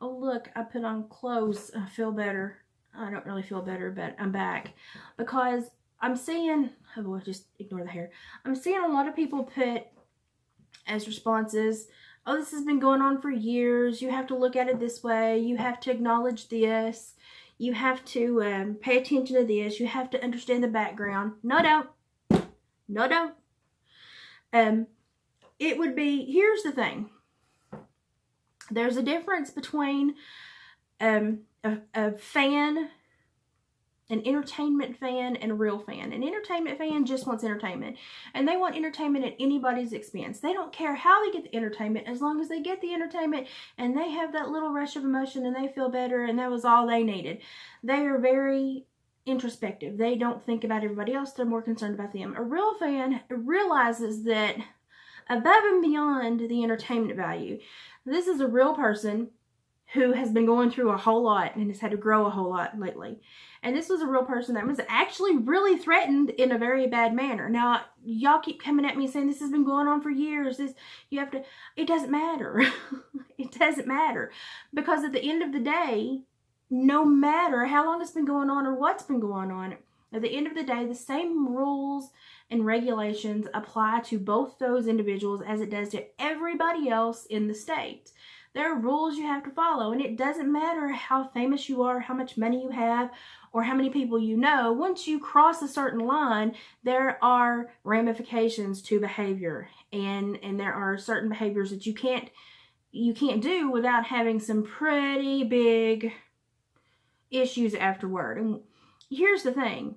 Oh, look, I put on clothes. I feel better. I don't really feel better, but I'm back. Because I'm seeing, oh boy, just ignore the hair. I'm seeing a lot of people put as responses, oh, this has been going on for years. You have to look at it this way. You have to acknowledge this. You have to pay attention to this. You have to understand the background. No, don't. No, don't. Um, it would be, here's the thing. There's a difference between a fan, an entertainment fan, and a real fan. An entertainment fan just wants entertainment, and they want entertainment at anybody's expense. They don't care how they get the entertainment, as long as they get the entertainment and they have that little rush of emotion and they feel better, and that was all they needed. They are very introspective. They don't think about everybody else. They're more concerned about them. A real fan realizes that above and beyond the entertainment value, this is a real person who has been going through a whole lot and has had to grow a whole lot lately. And this was a real person that was actually really threatened in a very bad manner. Now, y'all keep coming at me saying this has been going on for years. It doesn't matter. It doesn't matter. Because at the end of the day, no matter how long it's been going on or what's been going on, at the end of the day, the same rules and regulations apply to both those individuals as it does to everybody else in the state. There are rules you have to follow, and it doesn't matter how famous you are, how much money you have, or how many people you know. Once you cross a certain line, there are ramifications to behavior, and there are certain behaviors that you can't do without having some pretty big issues afterward. And here's the thing.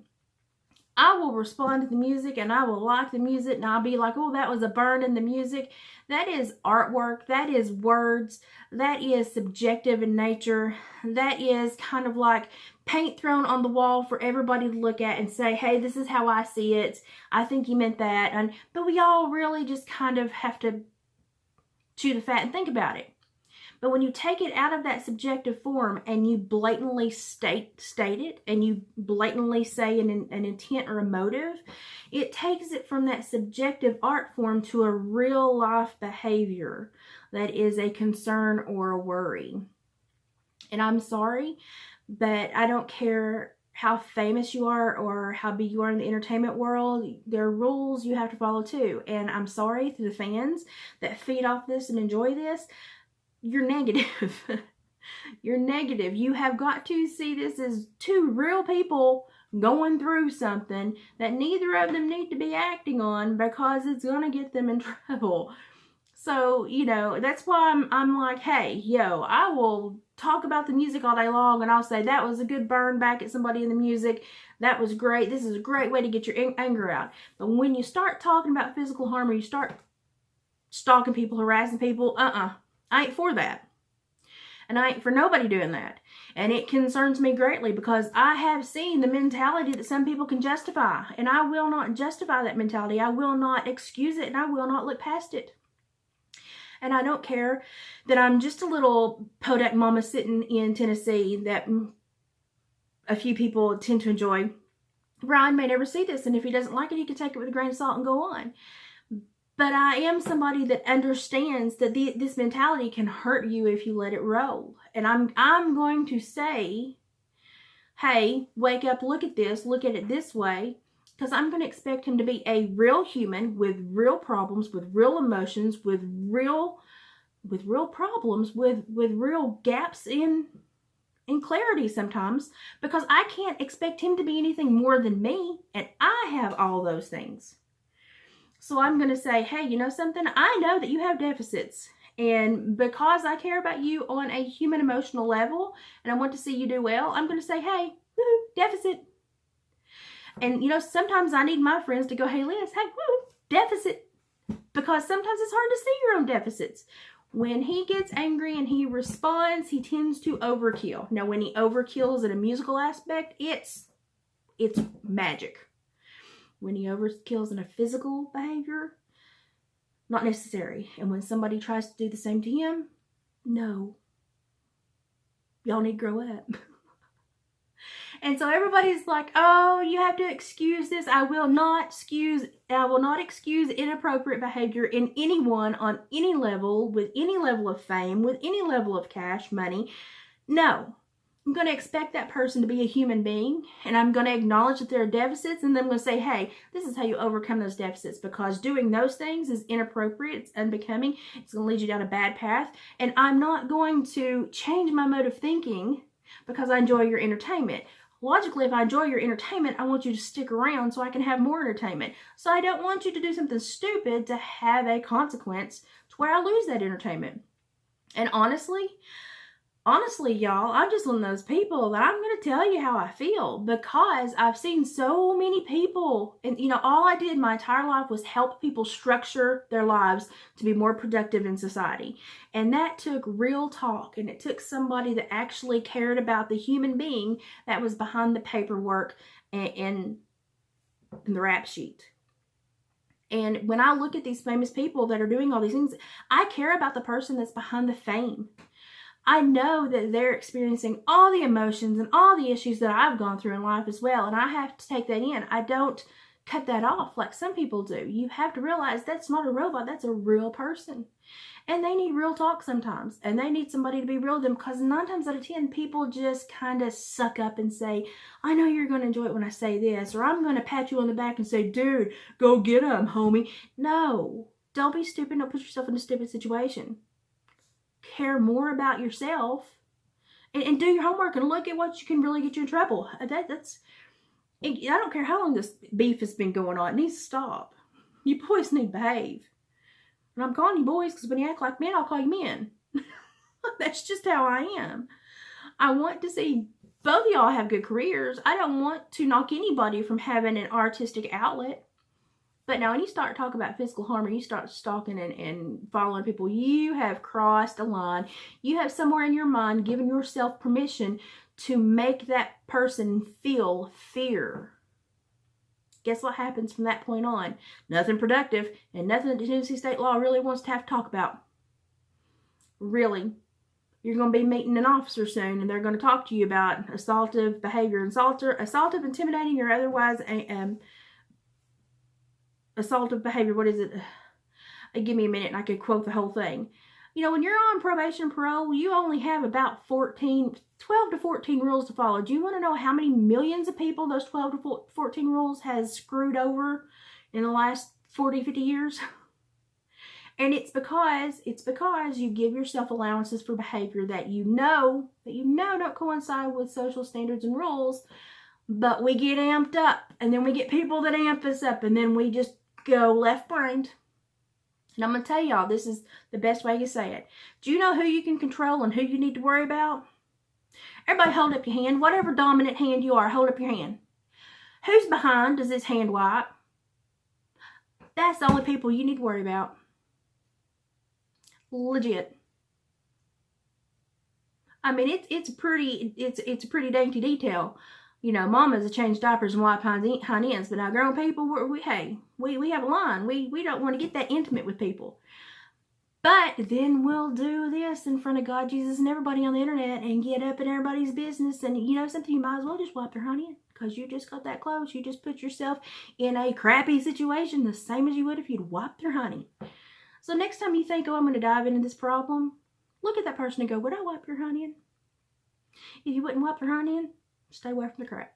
I will respond to the music and I will like the music and I'll be like, oh, that was a burn in the music. That is artwork. That is words. That is subjective in nature. That is kind of like paint thrown on the wall for everybody to look at and say, hey, this is how I see it. I think you meant that. But we all really just kind of have to chew the fat and think about it. But when you take it out of that subjective form and you blatantly state it, and you blatantly say an intent or a motive, it takes it from that subjective art form to a real life behavior that is a concern or a worry. And I'm sorry, but I don't care how famous you are or how big you are in the entertainment world. There are rules you have to follow too. And I'm sorry to the fans that feed off this and enjoy this. You're negative. You're negative. You have got to see this as two real people going through something that neither of them need to be acting on, because it's going to get them in trouble. So, that's why I'm like, hey, yo, I will talk about the music all day long, and I'll say that was a good burn back at somebody in the music. That was great. This is a great way to get your anger out. But when you start talking about physical harm, or you start stalking people, harassing people, I ain't for that. And I ain't for nobody doing that. And it concerns me greatly, because I have seen the mentality that some people can justify. And I will not justify that mentality. I will not excuse it, and I will not look past it. And I don't care that I'm just a little Podak mama sitting in Tennessee that a few people tend to enjoy. Ryan may never see this, and if he doesn't like it, he can take it with a grain of salt and go on. But I am somebody that understands that this mentality can hurt you if you let it roll. And I'm going to say, hey, wake up, look at it this way. Because I'm going to expect him to be a real human with real problems, with real emotions, with real problems, with real gaps in clarity sometimes. Because I can't expect him to be anything more than me. And I have all those things. So I'm going to say, hey, you know something? I know that you have deficits. And because I care about you on a human emotional level, and I want to see you do well, I'm going to say, hey, woo, deficit. And, sometimes I need my friends to go, hey, Liz, hey, woo, deficit. Because sometimes it's hard to see your own deficits. When he gets angry and he responds, he tends to overkill. Now, when he overkills in a musical aspect, it's magic. When he overkills in a physical behavior, not necessary. And when somebody tries to do the same to him, no. Y'all need to grow up. And so everybody's like, oh, you have to excuse this. I will not excuse inappropriate behavior in anyone on any level, with any level of fame, with any level of cash, money. No. I'm going to expect that person to be a human being, and I'm going to acknowledge that there are deficits, and then I'm going to say, hey, this is how you overcome those deficits, because doing those things is inappropriate, it's unbecoming, it's going to lead you down a bad path, and I'm not going to change my mode of thinking because I enjoy your entertainment. Logically, if I enjoy your entertainment, I want you to stick around so I can have more entertainment. So I don't want you to do something stupid to have a consequence to where I lose that entertainment. And honestly, y'all, I'm just one of those people that I'm going to tell you how I feel, because I've seen so many people, and all I did my entire life was help people structure their lives to be more productive in society. And that took real talk, and it took somebody that actually cared about the human being that was behind the paperwork and the rap sheet. And when I look at these famous people that are doing all these things, I care about the person that's behind the fame. I know that they're experiencing all the emotions and all the issues that I've gone through in life as well, and I have to take that in. I don't cut that off like some people do. You have to realize that's not a robot, that's a real person. And they need real talk sometimes, and they need somebody to be real to them, because 9 times out of 10, people just kind of suck up and say, I know you're going to enjoy it when I say this, or I'm going to pat you on the back and say, dude, go get him, homie. No, don't be stupid. Don't put yourself in a stupid situation. Care more about yourself and do your homework and look at what you can really get you in trouble. I don't care how long this beef has been going on. It needs to stop. You boys need to behave. And I'm calling you boys because when you act like men, I'll call you men. That's just how I am. I want to see both of y'all have good careers. I don't want to knock anybody from having an artistic outlet. But now when you start talking about physical harm, or you start stalking and following people, you have crossed a line. You have somewhere in your mind given yourself permission to make that person feel fear. Guess what happens from that point on? Nothing productive, and nothing that Tennessee state law really wants to have to talk about. Really. You're going to be meeting an officer soon, and they're going to talk to you about assaultive behavior, assaultive, intimidating, or otherwise assaultive behavior. What is it? Give me a minute and I could quote the whole thing. When you're on probation and parole, you only have about 12 to 14 rules to follow. Do you want to know how many millions of people those 12 to 14 rules has screwed over in the last 40, 50 years? And it's because you give yourself allowances for behavior that you know don't coincide with social standards and rules, but we get amped up, and then we get people that amp us up, and then we just go left-brained. And I'm going to tell y'all, this is the best way to say it. Do you know who you can control and who you need to worry about? Everybody hold up your hand. Whatever dominant hand you are, hold up your hand. Who's behind does this hand wipe? That's the only people you need to worry about. Legit. I mean, it's a pretty dainty detail. Mamas have changed diapers and wipe hind ends, but now grown people, we have a line. We don't want to get that intimate with people. But then we'll do this in front of God, Jesus, and everybody on the internet and get up in everybody's business. And something, you might as well just wipe their hind end, because you just got that close. You just put yourself in a crappy situation the same as you would if you'd wiped their hind end. So next time you think, oh, I'm going to dive into this problem, look at that person and go, would I wipe your hind end? If you wouldn't wipe their hind end, stay away from the crap.